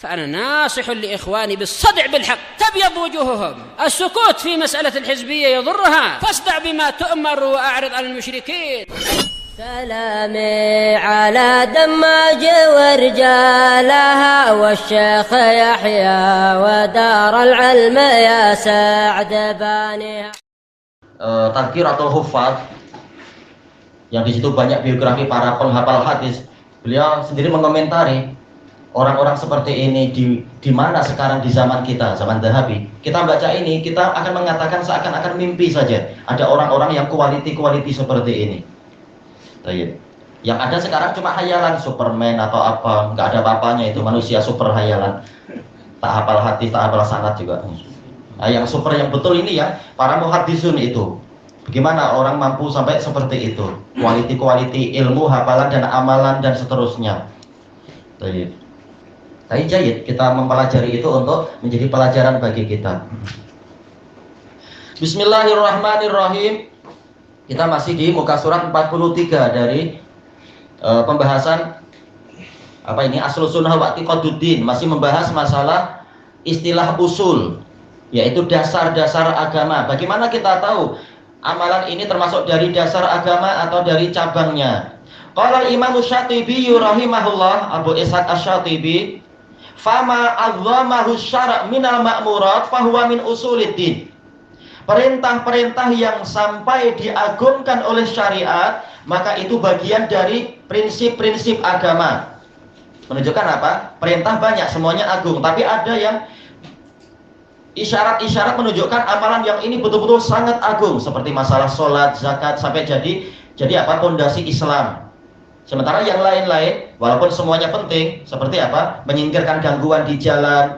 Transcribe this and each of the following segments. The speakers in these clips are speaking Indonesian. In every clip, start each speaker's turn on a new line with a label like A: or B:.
A: فأنا ناصح لإخواني بالصدع بالحق تبيض وجوههم. السكوت في مسألة الحزبية يضرها، فاصدع بما تؤمر وأعرض عن المشركين.
B: سلامي على دماج ورجالها والشيخ يحيى ودار العلم يا سعد بانيها.
C: Tadkir atau Hufaz, yang di situ banyak biografi para penghafal hadis. Beliau sendiri mengomentari orang-orang seperti ini di mana sekarang di zaman kita, zaman Dahabi. Kita baca ini, kita akan mengatakan seakan-akan mimpi saja. Ada orang-orang yang quality seperti ini. Yang ada sekarang cuma hayalan, Superman atau apa, nggak ada apa-apanya, itu manusia super hayalan. Tak hafal hadis, tak hafal sanad juga. Nah, yang super yang betul ini ya para muhaddisun itu. Bagaimana orang mampu sampai seperti itu? Quality ilmu, hafalan dan amalan dan seterusnya. Tapi jayid kita mempelajari itu untuk menjadi pelajaran bagi kita. Bismillahirrahmanirrahim. Kita masih di muka surat 43 dari pembahasan apa ini Aslus Sunnah wa I'tiqaduddin, masih membahas masalah istilah usul, yaitu dasar-dasar agama. Bagaimana kita tahu amalan ini termasuk dari dasar agama atau dari cabangnya? Qala Imam Syatibi rahimahullah, Abu Ishaq Asy-Syatibi, fama azzamahu syara' minal ma'murat fahuwa min usuliddin. Perintah-perintah yang sampai diagungkan oleh syariat, maka itu bagian dari prinsip-prinsip agama. Menunjukkan apa? Perintah banyak, semuanya agung, tapi ada yang isyarat-isyarat menunjukkan amalan yang ini betul-betul sangat agung, seperti masalah sholat, zakat, sampai jadi apa? Pondasi Islam. Sementara yang lain-lain, walaupun semuanya penting, seperti apa? Menyingkirkan gangguan di jalan,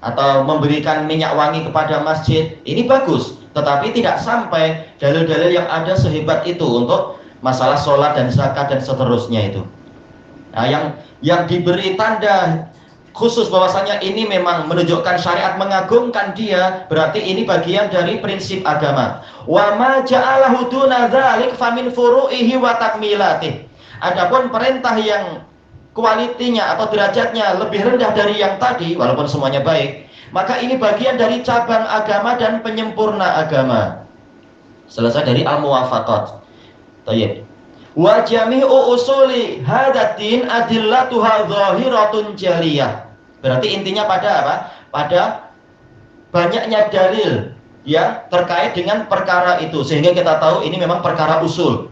C: atau memberikan minyak wangi kepada masjid, ini bagus, tetapi tidak sampai dalil-dalil yang ada sehebat itu untuk masalah sholat dan zakat dan seterusnya itu. Nah, yang diberi tanda khusus bahwasanya ini memang menunjukkan syariat mengagungkan dia, berarti ini bagian dari prinsip agama. Wa ma ja'alahu duna dzalik famin furu'ihi wa takmilatih. Adapun perintah yang kualitinya atau derajatnya lebih rendah dari yang tadi, walaupun semuanya baik, maka ini bagian dari cabang agama dan penyempurna agama. Selesai dari al-muwafaqat. Tayyib. Wa jami'u usuli hadatin adillatuha zahiratun jaliyah. Berarti intinya pada apa? Pada banyaknya dalil ya terkait dengan perkara itu, sehingga kita tahu ini memang perkara usul.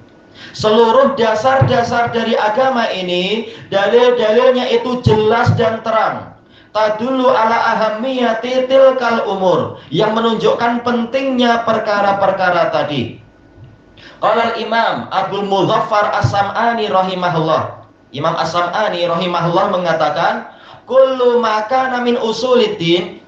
C: Seluruh dasar-dasar dari agama ini, dalil-dalilnya itu jelas dan terang. Tadullu ala ahammiyati tilkal umur, yang menunjukkan pentingnya perkara-perkara tadi. Qala al-Imam Abdul Muzaffar As-Sam'ani rahimahullah. Imam As-Sam'ani rahimahullah mengatakan, kullu ma kana min usuliddin,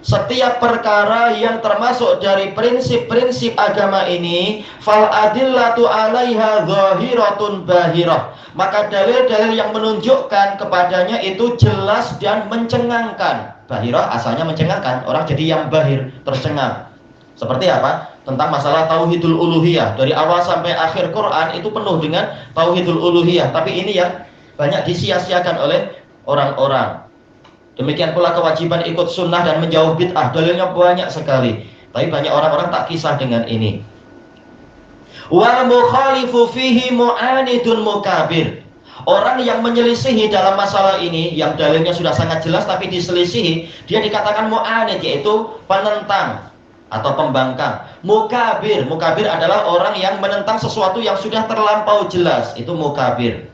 C: setiap perkara yang termasuk dari prinsip-prinsip agama ini, fal adillatu 'alaiha zahiratun bahirah, maka dalil-dalil yang menunjukkan kepadanya itu jelas dan mencengangkan. Bahirah asalnya mencengangkan, orang jadi yang bahir, tercengang. Seperti apa? Tentang masalah tauhidul uluhiyah, dari awal sampai akhir Quran itu penuh dengan tauhidul uluhiyah, tapi ini yang banyak disia-siakan oleh orang-orang. Demikian pula kewajiban ikut sunnah dan menjauh bid'ah, dalilnya banyak sekali, tapi banyak orang-orang tak kisah dengan ini. Wal mukhalifu fihi mu'anidun mukabir. Orang yang menyelisihi dalam masalah ini, yang dalilnya sudah sangat jelas tapi diselisihi, dia dikatakan mu'anid, yaitu penentang atau pembangkang. Mukabir adalah orang yang menentang sesuatu yang sudah terlampau jelas, itu mukabir.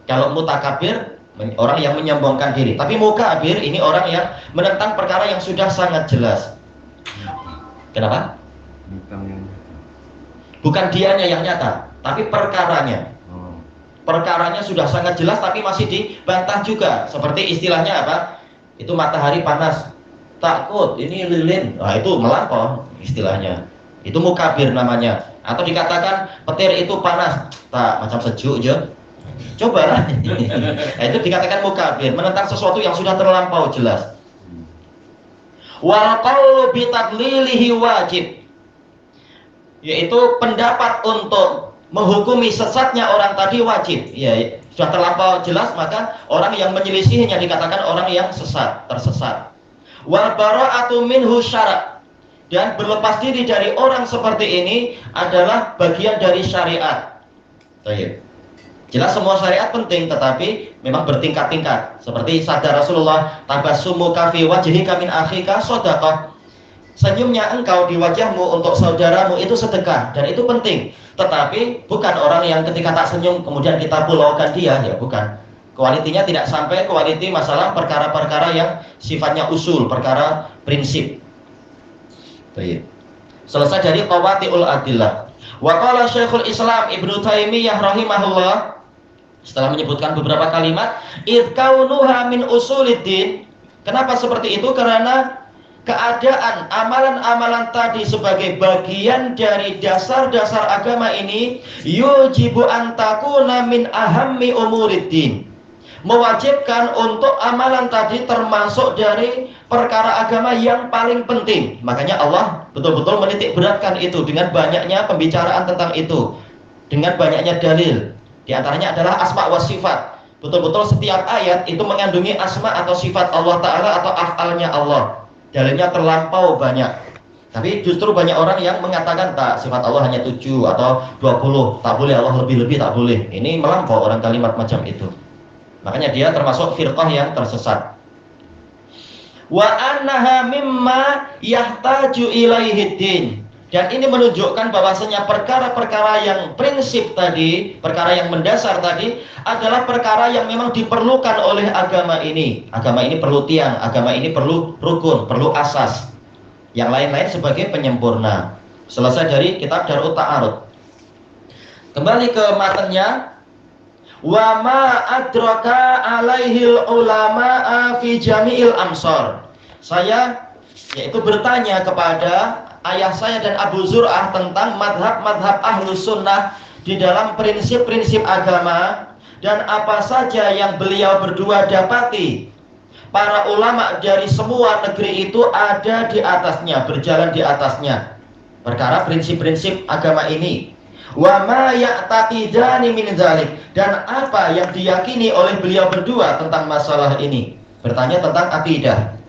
C: Kalau mutakabir, orang yang menyombongkan diri. Tapi mukabir ini orang yang menentang perkara yang sudah sangat jelas. Kenapa? Bukan dianya yang nyata, tapi perkaranya. Perkaranya sudah sangat jelas tapi masih dibantah juga. Seperti istilahnya apa? Itu matahari panas, takut, ini lilin. Nah, itu melampau istilahnya. Itu mukabir namanya. Atau dikatakan petir itu panas, tak macam sejuk aja. Coba. Nah, itu dikatakan mukabir, menentang sesuatu yang sudah terlampau jelas. Wal qaulu bi tadlilihi wajib, yaitu pendapat untuk menghukumi sesatnya orang tadi wajib. Ya, Sudah terlampau jelas, maka orang yang menyelisihinya dikatakan orang yang sesat, tersesat. Wal bara'atu minhu syara', dan berlepas diri dari orang seperti ini adalah bagian dari syariat. Baik. Jelas semua syariat penting, tetapi memang bertingkat-tingkat. Seperti sabda Rasulullah, tabassumuka fi wajhika min akhika shadaqah. Senyumnya engkau di wajahmu untuk saudaramu itu sedekah, dan itu penting. Tetapi bukan orang yang ketika tak senyum kemudian kita pulaukan dia, ya bukan. Kualitinya tidak sampai kualiti masalah perkara-perkara yang sifatnya usul, perkara prinsip. Baik. Selesai dari qawati'ul adillah. Wa qala Syekhul Islam Ibnu Taimiyah rahimahullah, setelah menyebutkan beberapa kalimat, id kaunuha min usuliddin. Kenapa seperti itu? Karena keadaan amalan-amalan tadi sebagai bagian dari dasar-dasar agama ini yujibu an takuna min ahammi umuriddin, mewajibkan untuk amalan tadi termasuk dari perkara agama yang paling penting. Makanya Allah betul-betul menitik beratkan itu dengan banyaknya pembicaraan tentang itu, dengan banyaknya dalil. Di antaranya adalah asma wa sifat. Betul-betul setiap ayat itu mengandungi asma atau sifat Allah Ta'ala atau af'alnya Allah. Dalilnya terlampau banyak. Tapi justru banyak orang yang mengatakan tak, sifat Allah hanya 7 atau 20, tak boleh Allah lebih-lebih, tak boleh. Ini melampau orang kalimat macam itu. Makanya dia termasuk firqah yang tersesat. Wa annaha mimma yahtaju ilaihi din. Dan ini menunjukkan bahwasanya perkara-perkara yang prinsip tadi, perkara yang mendasar tadi adalah perkara yang memang diperlukan oleh agama ini. Agama ini perlu tiang, agama ini perlu rukun, perlu asas. Yang lain-lain sebagai penyempurna. Selesai dari kitab Darut Ta'arud. Kembali ke matanya. Wa ma adraka alaihil ulama'a fi jami'il amsar. Saya yaitu bertanya kepada ayah saya dan Abu Zur'ah tentang madhab-madhab ahlus sunnah di dalam prinsip-prinsip agama, dan apa saja yang beliau berdua dapati para ulama dari semua negeri itu ada di atasnya, berjalan di atasnya perkara prinsip-prinsip agama ini. Wa ma ya'taqidani min dzalik, dan apa yang diyakini oleh beliau berdua tentang masalah ini. Bertanya tentang akidah.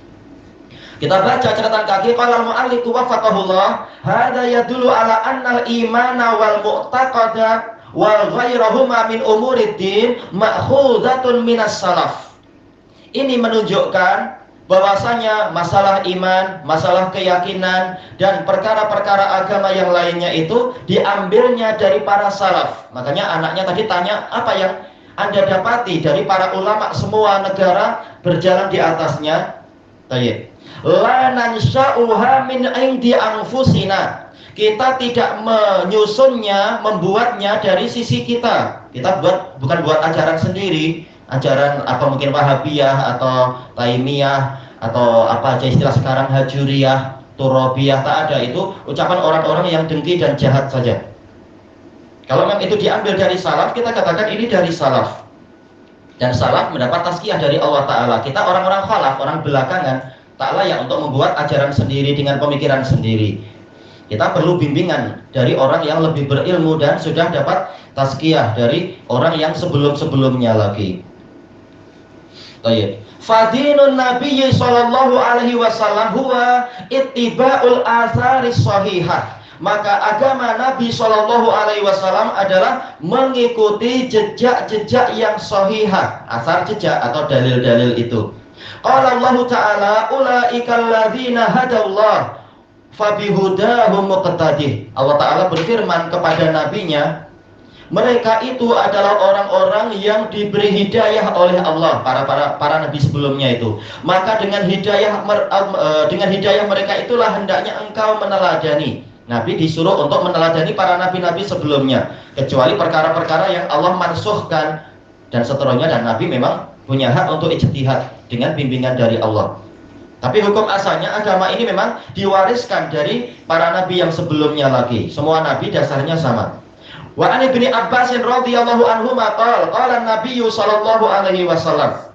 C: Kita baca catatan kaki, qala al-mu'allif wafaqahullah, hadza yadullu ala anna al-imana wal mu'taqada wal ghairahuma min umuriddin ma'khuzatun minas salaf. Ini menunjukkan bahwasanya masalah iman, masalah keyakinan dan perkara-perkara agama yang lainnya itu diambilnya dari para salaf. Makanya anaknya tadi tanya, apa yang Anda dapati dari para ulama semua negara berjalan di atasnya? Baik. La nansha'uha min indi anfusina. Kita tidak menyusunnya, membuatnya dari sisi kita. Kita bukan buat ajaran sendiri, ajaran apa mungkin Wahabiyah atau Taimiyah atau apa aja istilah sekarang, Hajuriyah, Turabiyah, tak ada. Itu ucapan orang-orang yang dengki dan jahat saja. Kalau memang itu diambil dari salaf, kita katakan ini dari salaf. Dan salaf mendapat tazkiyah dari Allah Ta'ala. Kita orang-orang khalaf, orang belakangan, tak layak untuk membuat ajaran sendiri dengan pemikiran sendiri. Kita perlu bimbingan dari orang yang lebih berilmu dan sudah dapat tazkiyah dari orang yang sebelum-sebelumnya lagi. Baik. Fadinun Nabi sallallahu alaihi wasallam huwa ittiba'ul atharis shahihah. Maka agama Nabi sallallahu alaihi wasallam adalah mengikuti jejak-jejak yang sahihah. Asar jejak atau dalil-dalil itu. Qala Allah Ta'ala ulaikal ladzina hadallah fabihudahum muqtadih. Allah Ta'ala berfirman kepada nabinya, mereka itu adalah orang-orang yang diberi hidayah oleh Allah, para nabi sebelumnya itu. Maka dengan hidayah mereka itulah hendaknya engkau meneladani. Nabi disuruh untuk meneladani para nabi-nabi sebelumnya, kecuali perkara-perkara yang Allah mansuhkan dan seterusnya, dan Nabi memang punya hak untuk ijtihad dengan bimbingan dari Allah. Tapi hukum asalnya agama ini memang diwariskan dari para nabi yang sebelumnya lagi. Semua nabi dasarnya sama. Wa an Ibnu Abbas radhiyallahu anhu qala Nabi sallallahu alaihi wasallam.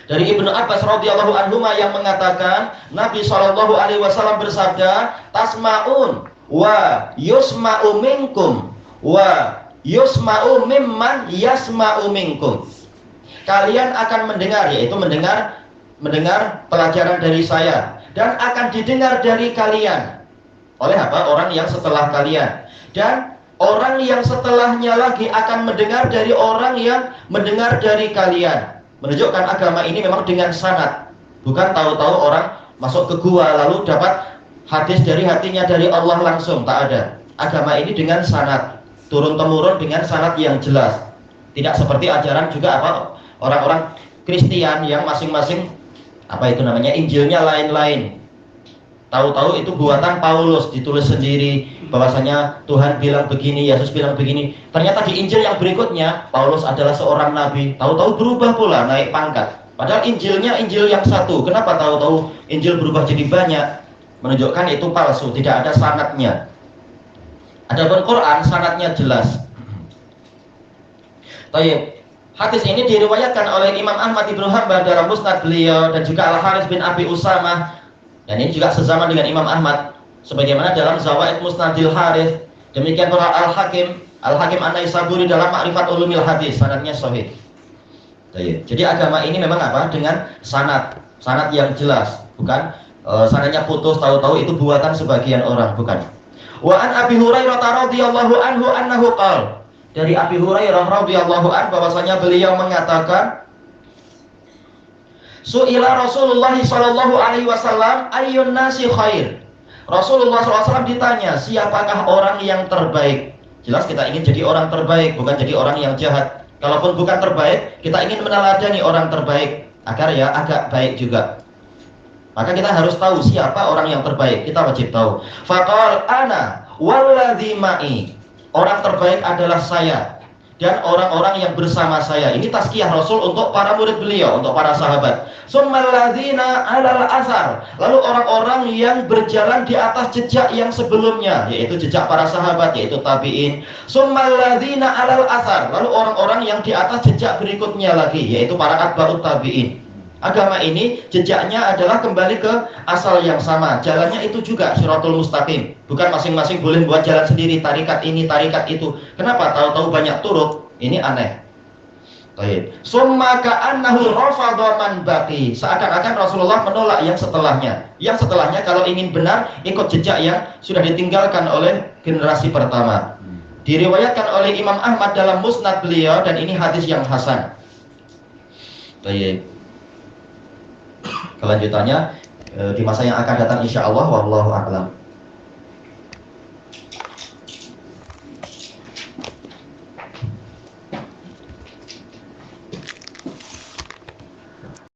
C: Dari Ibnu Abbas radhiyallahu anhu yang mengatakan Nabi sallallahu alaihi wasallam bersabda, tasma'un wa yusma'u minkum wa yusma'u mimman yasma'u minkum. Kalian akan mendengar, yaitu mendengar pelajaran dari saya, dan akan didengar dari kalian oleh apa? Orang yang setelah kalian, dan orang yang setelahnya lagi akan mendengar dari orang yang mendengar dari kalian. Menunjukkan agama ini memang dengan sanad, bukan tahu-tahu orang masuk ke gua lalu dapat hadis dari hatinya dari Allah langsung. Tak ada. Agama ini dengan sanad, turun temurun dengan sanad yang jelas. Tidak seperti ajaran juga apa orang-orang Kristen yang masing-masing apa itu namanya Injilnya lain-lain. Tahu-tahu itu buatan Paulus, ditulis sendiri bahwasanya Tuhan bilang begini, Yesus bilang begini. Ternyata di Injil yang berikutnya Paulus adalah seorang nabi. Tahu-tahu berubah pula, naik pangkat. Padahal Injilnya Injil yang satu. Kenapa tahu-tahu Injil berubah jadi banyak? Menunjukkan itu palsu, tidak ada sanadnya. Adapun Quran sanadnya jelas. Baik. Hadis ini diriwayatkan oleh Imam Ahmad Ibnu Hanbal dalam Musnad beliau, dan juga Al-Harits bin Abi Usamah, dan ini juga sezaman dengan Imam Ahmad sebagaimana dalam Zawaid Musnadil Harits. Demikian pula Al-Hakim An-Naisaburi dalam Ma'rifat Ulumil Hadis, sanadnya sahih. Jadi agama ini memang apa? Dengan sanad yang jelas, bukan sanadnya putus, tahu-tahu itu buatan sebagian orang, bukan. Wa an Abi Hurairah radhiyallahu anhu annahu qala, dari Abi Hurairah radhiyallahu anhu bahwasanya beliau mengatakan, Su'ila Rasulullah sallallahu alaihi wasallam ayyun nasi khair. Rasulullah SAW ditanya, siapakah orang yang terbaik? Jelas kita ingin jadi orang terbaik, bukan jadi orang yang jahat. Kalaupun bukan terbaik, kita ingin meneladani orang terbaik agar ya agak baik juga. Maka kita harus tahu siapa orang yang terbaik. Kita wajib tahu. Faqal ana walladzi ma'i. Orang terbaik adalah saya dan orang-orang yang bersama saya. Ini tazkiyah Rasul untuk para murid beliau, untuk para sahabat. Summal ladzina 'alal athar. Lalu orang-orang yang berjalan di atas jejak yang sebelumnya, yaitu jejak para sahabat, yaitu tabi'in. Summal ladzina 'alal athar. Lalu orang-orang yang di atas jejak berikutnya lagi, yaitu para atba'ut tabi'in. Agama ini jejaknya adalah kembali ke asal yang sama. Jalannya itu juga Shiratul Mustaqim. Bukan masing-masing boleh buat jalan sendiri, tarikat ini, tarikat itu. Kenapa? Tahu-tahu banyak turut. Ini aneh. Baik. Summa ka'annahu rafadha man baqi. Seakan-akan Rasulullah menolak yang setelahnya. Yang setelahnya kalau ingin benar ikut jejak yang sudah ditinggalkan oleh generasi pertama. Diriwayatkan oleh Imam Ahmad dalam Musnad beliau, dan ini hadis yang hasan. Baik. Kelanjutannya di masa yang akan datang insyaallah, wallahu a'lam.